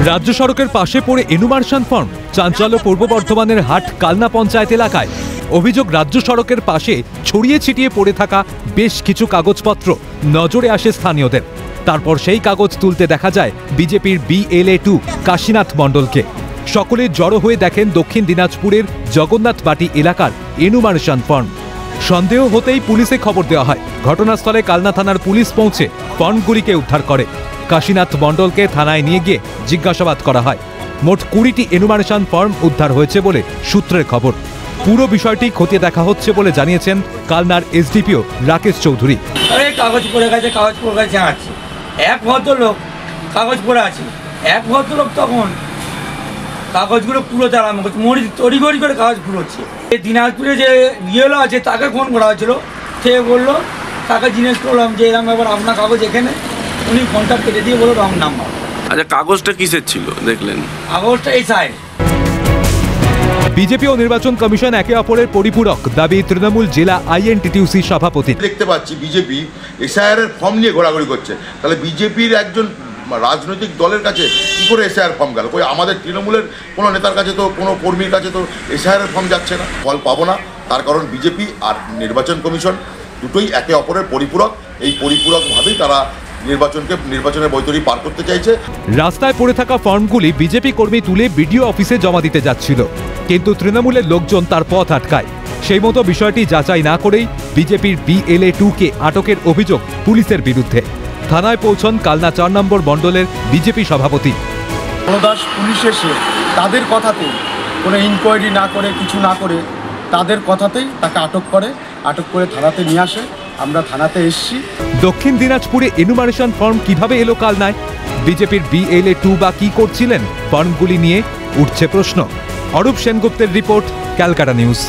রাজ্য সড়কের পাশে পড়ে এনুমার্শন ফর্ম, চাঞ্চল্য পূর্ব বর্ধমানের হাট কালনা পঞ্চায়েত এলাকায়। অভিযোগ, রাজ্য সড়কের পাশে ছড়িয়ে ছিটিয়ে পড়ে থাকা বেশ কিছু কাগজপত্র নজরে আসে স্থানীয়দের। তারপর সেই কাগজ তুলতে দেখা যায় বিজেপির BLA-2 কাশীনাথ মণ্ডলকে। সকলে জড়ো হয়ে দেখেন দক্ষিণ দিনাজপুরের জগন্নাথ বাটি এলাকার এনুমার্শন ফর্ম। সন্দেহ হতেই পুলিশে খবর দেওয়া হয়। ঘটনাস্থলে কালনা থানার পুলিশ পৌঁছে ফর্মগুলিকে উদ্ধার করে। কাশীনাথ মণ্ডলকে থানায় নিয়ে গিয়ে জিজ্ঞাসাবাদ করা হয়। মোট 20টি এনুমারেশন ফর্ম উদ্ধার হয়েছে বলে সূত্রের খবর। পুরো বিষয়টি খতিয়ে দেখা হচ্ছে বলে জানিয়েছেন কালনার SDPO রাকেশ চৌধুরী। কাগজ পড়ে গেছে, কাগজ পড়ে গেছে আছে। এক ভদ্রলোক কাগজ পড়ে আছে, এক ভদ্রলোক তখন কাগজগুলো পুরো তারা তড়িঘড়ি করে কাগজ পুরোচ্ছে। এই দিনাজপুরে যে ইয়েলো আছে তাকে ফোন করা হয়েছিল, সে বললো, তাকে জিজ্ঞেস করলাম যে এরকম ব্যাপার, আপনার কাগজ এখানে? উনি ফোনটা কেটে দিয়ে বললো রং নাম্বার। আচ্ছা, কাগজটা কিসের ছিল দেখলেন? কাগজটা এই সাইড। বিজেপি ও নির্বাচন কমিশন একে অপরের পরিপূরক, দাবি তৃণমূল জেলা INTTUC সভাপতি। দেখতে পাচ্ছি বিজেপি SIR এর ফর্ম নিয়ে ঘোরাঘুরি করছে। তাহলে বিজেপির একজন রাজনৈতিক দলের কাছে কি করে SIR ফর্ম গেল? কই আমাদের তৃণমূলের কোনো নেতার কাছে তো, কোনো কর্মীর কাছে তো SIR এর ফর্ম যাচ্ছে না। ফল পাবো না, তার কারণ বিজেপি আর নির্বাচন কমিশন দুটোই একে অপরের পরিপূরক। এই পরিপূরকভাবেই তারা নির্বাচনের বৈতরণী পার করতে চাইছে। রাস্তায় পড়ে থাকা ফর্মগুলি বিজেপি কর্মী তুলে BDO অফিসে জমা দিতে যাচ্ছিল, কিন্তু তৃণমূলের লোকজন তার পথ আটকায়। সেই মতো বিষয়টি যাচাই না করেই বিজেপির BLA-2কে আটকের অভিযোগ পুলিশের বিরুদ্ধে। থানায় পৌঁছন কালনা 4 নম্বর মণ্ডলের বিজেপি সভাপতি। দাস পুলিশ এসে তাদের কথাতেই, কোনো ইনকোয়ারি না করে, কিছু না করে, তাদের কথাতেই তাকে আটক করে থানাতে নিয়ে আসে। আমরা থানাতে এসেছি। দক্ষিণ দিনাজপুরে এনুমারেশন ফর্ম কিভাবে এলো কালনায়? বিজেপির BLA-2 বা কি করছিলেন? ফর্মগুলি নিয়ে উঠছে প্রশ্ন। অরূপ সেনগুপ্তের রিপোর্ট, ক্যালকাটা নিউজ।